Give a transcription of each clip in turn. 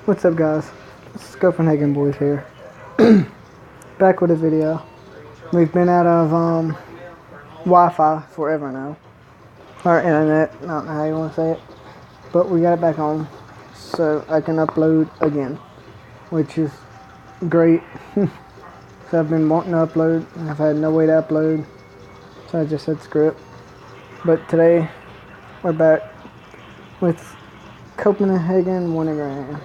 What's up, guys? This is Copenhagen Boys here. Back with a video. We've been out of Wi-Fi forever now. Or internet, I don't know how you want to say it. But we got it back on so I can upload again, which is great. So I've been wanting to upload and I've had no way to upload. So I just said screw it. But today we're back with Copenhagen Wintergreen.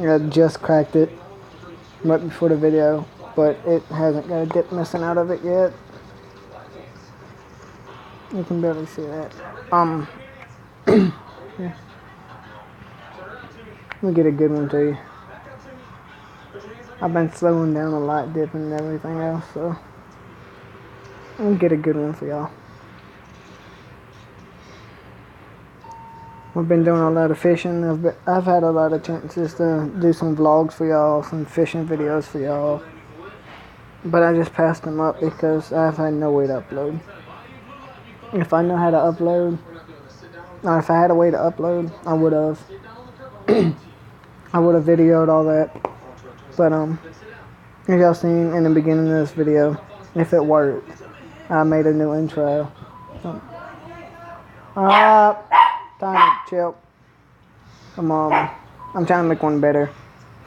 I just cracked it right before the video, but it hasn't got a dip missing out of it yet. You can barely see that. Yeah. Let me get a good one to you. I've been slowing down a lot, dipping and everything else, so let me get a good one for y'all. We've been doing a lot of fishing. I've had a lot of chances to do some vlogs for y'all, some fishing videos for y'all, but I just passed them up because I've had no way to upload. If I know how to upload, or if I had a way to upload, I would have. I would have videoed all that. But as y'all seen in the beginning of this video, if it worked, I made a new intro. Time to chill. I'm trying to make one better,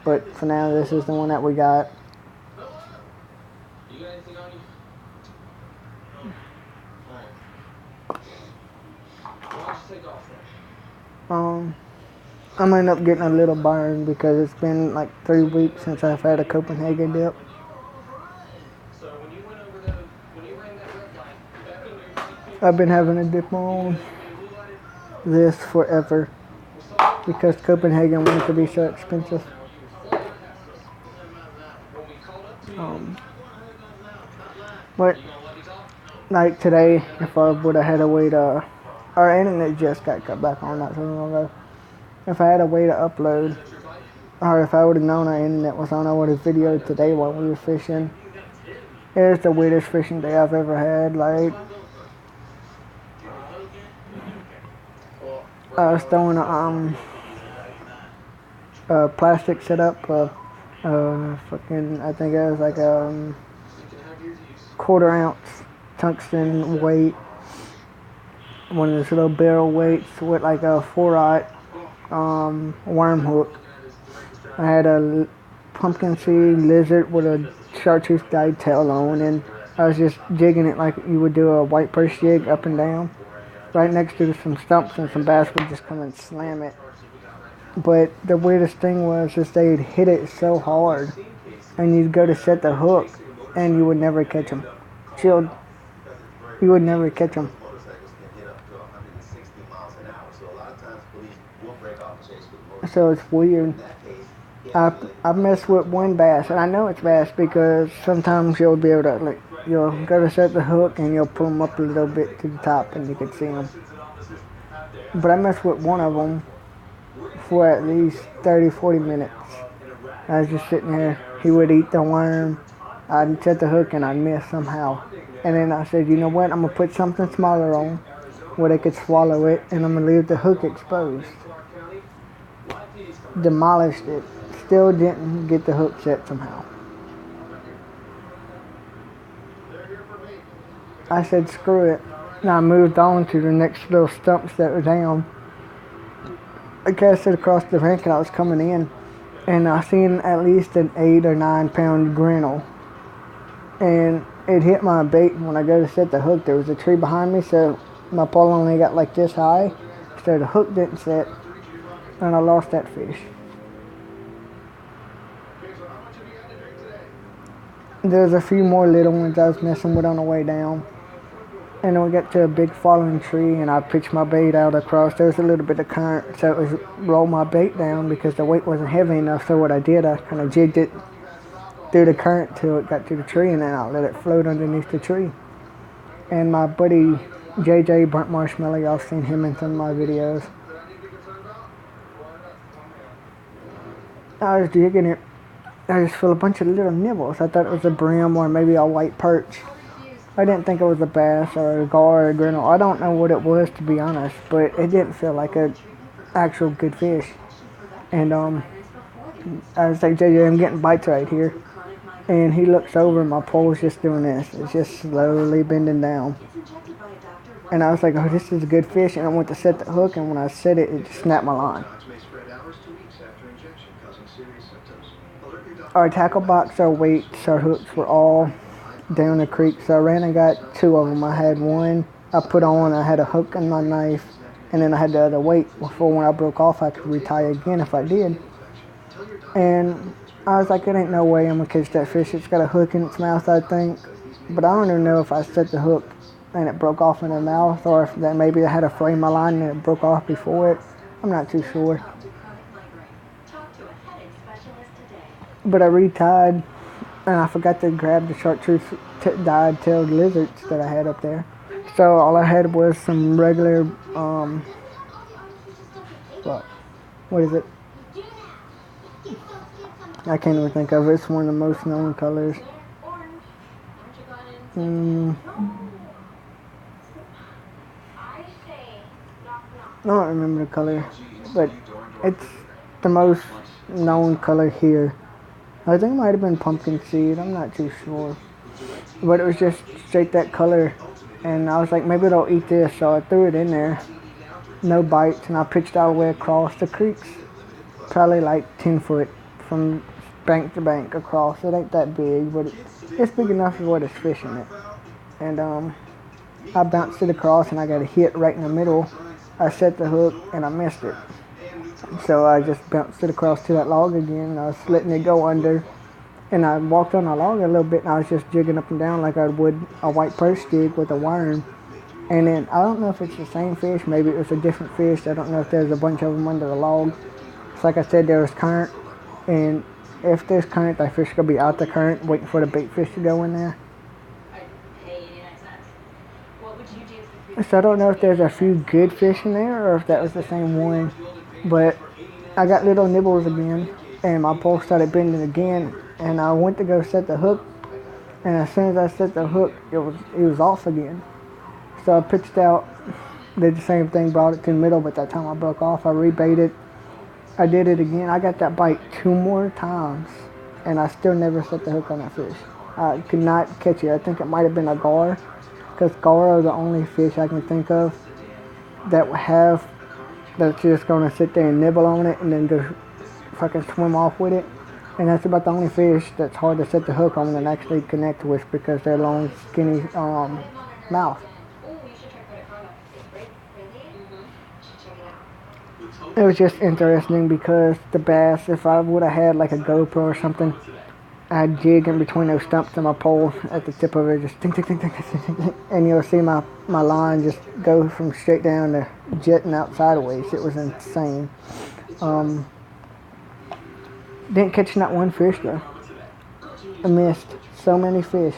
but for now this is the one that we got. I'm gonna end up getting a little burn because it's been like 3 weeks since I've had a Copenhagen dip. I've been having a dip on this forever because Copenhagen wanted to be so expensive. But like today, if I would have had a way to, our internet just got cut back on not so long ago. If I had a way to upload, or if I would have known our internet was on, I would have videoed today while we were fishing. It was the weirdest fishing day I've ever had. Like, I was throwing a plastic setup, I think it was like a 1/4 ounce tungsten weight, one of those little barrel weights with like a 4/0 worm hook. I had a pumpkin seed lizard with a chartreuse dyed tail on, and I was just jigging it like you would do a white purse jig up and down. Right next to some stumps, and some bass would just come and slam it. But the weirdest thing was they'd hit it so hard, and you'd go to set the hook, and you would never catch them. Chilled. You would never catch them. So it's weird. I messed with one bass, and I know it's bass because sometimes you'll be able to, like, you'll go to set the hook and you'll pull them up a little bit to the top and you can see them. But I messed with one of them for at least 30-40 minutes. I was just sitting there. He would eat the worm. I'd set the hook and I'd miss somehow. And then I said, you know what, I'm going to put something smaller on where they could swallow it, and I'm going to leave the hook exposed. Demolished it. Still didn't get the hook set somehow. I said screw it. And I moved on to the next little stumps that were down. I cast it across the bank and I was coming in, and I seen at least an 8 or 9 pound grinnell. And it hit my bait, and when I go to set the hook, there was a tree behind me, so my pole only got like this high, so the hook didn't set, and I lost that fish. There's a few more little ones I was messing with on the way down. And then we got to a big fallen tree, and I pitched my bait out across. There was a little bit of current, so it was roll my bait down because the weight wasn't heavy enough. So what I did, I kind of jigged it through the current till it got to the tree, and then I let it float underneath the tree. And my buddy JJ Burnt Marshmallow, y'all seen him in some of my videos. I was jigging it. I just felt a bunch of little nibbles. I thought it was a brim or maybe a white perch. I didn't think it was a bass or a gar or a grinnell. I don't know what it was, to be honest, but it didn't feel like an actual good fish. And I was like, JJ, I'm getting bites right here. And he looks over and my pole's just doing this. It's just slowly bending down. And I was like, oh, this is a good fish. And I went to set the hook, and when I set it, it just snapped my line. Our tackle box, our weights, our hooks were all down the creek. So I ran and got 2 of them. I had one I put on, I had a hook and my knife, and then I had the other weight before when I broke off I could retie again if I did. And I was like, it ain't no way I'm going to catch that fish. It's got a hook in its mouth, I think. But I don't even know if I set the hook and it broke off in the mouth, or if that maybe I had to frame my line and it broke off before it. I'm not too sure. But I retied, and I forgot to grab the chartreuse dyed-tailed lizards that I had up there. So all I had was some regular, what is it? I can't even think of it. It's one of the most known colors. I don't remember the color, but it's the most known color here. I think it might have been pumpkin seed. I'm not too sure. But it was just straight that color. And I was like, maybe they'll eat this. So I threw it in there. No bites. And I pitched all the way across the creeks. Probably like 10 foot from bank to bank across. It ain't that big, but it's big enough for what it's fishing it. And I bounced it across and I got a hit right in the middle. I set the hook and I missed it. So I just bounced it across to that log again, and I was letting it go under. And I walked on the log a little bit, and I was just jigging up and down like I would a white perch jig with a worm. And then, I don't know if it's the same fish, maybe it was a different fish. I don't know if there's a bunch of them under the log. It's like I said, there was current, and if there's current, that fish will be out the current, waiting for the bait fish to go in there. So I don't know if there's a few good fish in there, or if that was the same one. But I got little nibbles again, and my pole started bending again, and I went to go set the hook, and as soon as I set the hook, it was off again. So I pitched out, did the same thing, brought it to the middle, but that time I broke off. I rebaited. I did it again. I got that bite 2 more times, and I still never set the hook on that fish. I could not catch it. I think it might have been a gar, because gar are the only fish I can think of that have that's just going to sit there and nibble on it and then go fucking swim off with it. And that's about the only fish that's hard to set the hook on and actually connect with because they're long, skinny mouth. It was just interesting because the bass, if I would have had like a GoPro or something, I'd jig in between those stumps and my pole at the tip of it, just ting, ting, ting, ting, ting, ting, and you'll see my line just go from straight down to jetting out sideways. It was insane. Didn't catch not one fish though. I missed so many fish.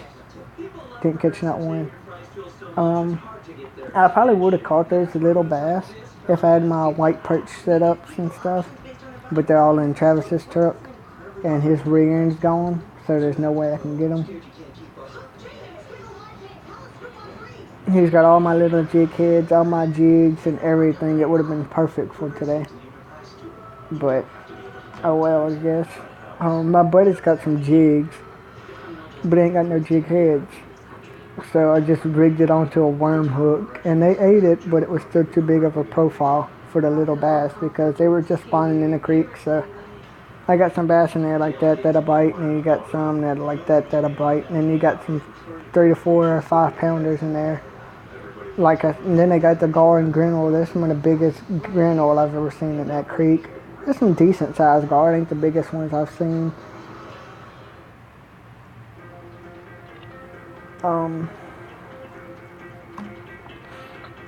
Didn't catch not one. I probably would have caught those little bass if I had my white perch setups and stuff, but they're all in Travis's truck. And his ring's gone, so there's no way I can get him. He's got all my little jig heads, all my jigs and everything. It would have been perfect for today. But, oh well, I guess. My buddy's got some jigs, but ain't got no jig heads. So I just rigged it onto a worm hook, and they ate it, but it was still too big of a profile for the little bass because they were just spawning in the creek, so I got some bass in there like that'll bite, and you got some that like that'll bite, and then you got some 3 to 4 or 5 pounders in there. And then they got the gar and grinnell. That's some of the biggest grinnell I've ever seen in that creek. There's some decent sized gar. It ain't the biggest ones I've seen.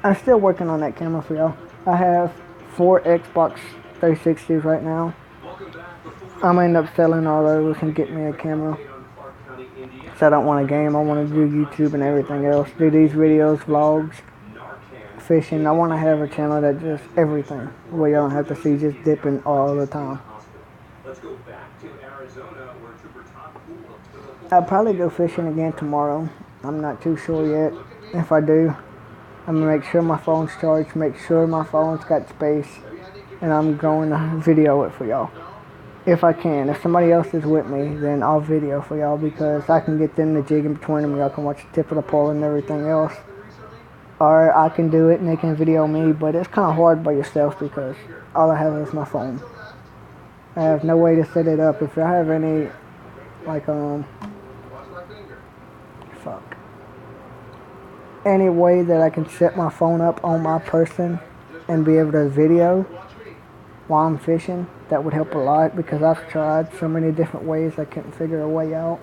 I'm still working on that camera for y'all. I have 4 Xbox 360s right now. I'm gonna end up selling all those and get me a camera. So I don't want a game. I want to do YouTube and everything else. Do these videos, vlogs, fishing. I want to have a channel that just everything, where you don't have to see just dipping all the time. I'll probably go fishing again tomorrow. I'm not too sure yet. If I do, I'm gonna make sure my phone's charged, make sure my phone's got space, and I'm going to video it for y'all. if I can. If somebody else is with me, then I'll video for y'all because I can get them to jig in between them. Y'all can watch the tip of the pole and everything else. Or I can do it and they can video me, but it's kind of hard by yourself because all I have is my phone. I have no way to set it up. If I have any, like, any way that I can set my phone up on my person and be able to video while I'm fishing, that would help a lot because I've tried so many different ways I couldn't figure a way out.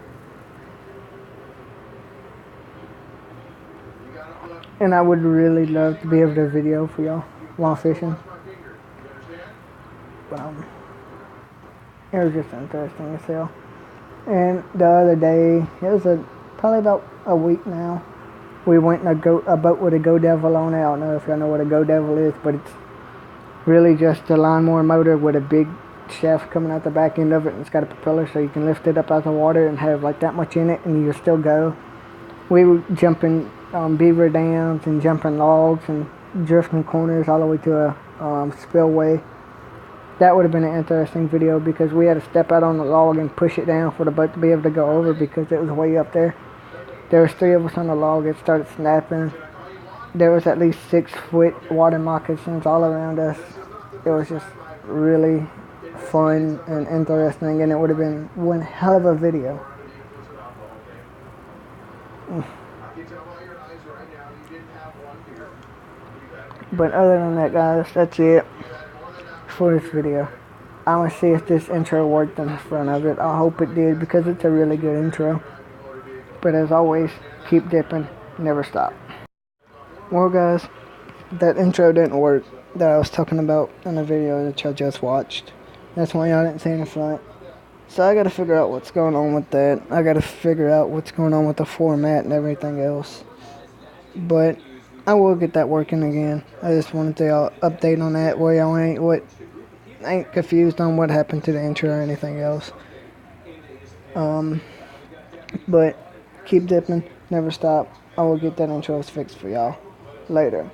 And I would really love to be able to video for y'all while fishing. But it was just interesting as hell. And the other day, it was probably about a week now, we went in a boat with a Go Devil on it. I don't know if y'all know what a Go Devil is, but it's really just a lawnmower motor with a big shaft coming out the back end of it, and it's got a propeller so you can lift it up out of the water and have like that much in it and you still go. We were jumping beaver dams and jumping logs and drifting corners all the way to a spillway. That would have been an interesting video because we had to step out on the log and push it down for the boat to be able to go over because it was way up there. There was 3 of us on the log. It started snapping. There was at least 6-foot water moccasins all around us. It was just really fun and interesting, and it would have been one hell of a video. But other than that, guys, that's it for this video. I'm going to see if this intro worked in front of it. I hope it did because it's a really good intro. But as always, keep dipping, never stop. Well, guys, that intro didn't work that I was talking about in the video that y'all just watched. That's why y'all didn't see in the front. So I got to figure out what's going on with that. I got to figure out what's going on with the format and everything else. But I will get that working again. I just wanted to update on that where y'all ain't confused on what happened to the intro or anything else. But keep dipping, never stop. I will get that intro fixed for y'all later.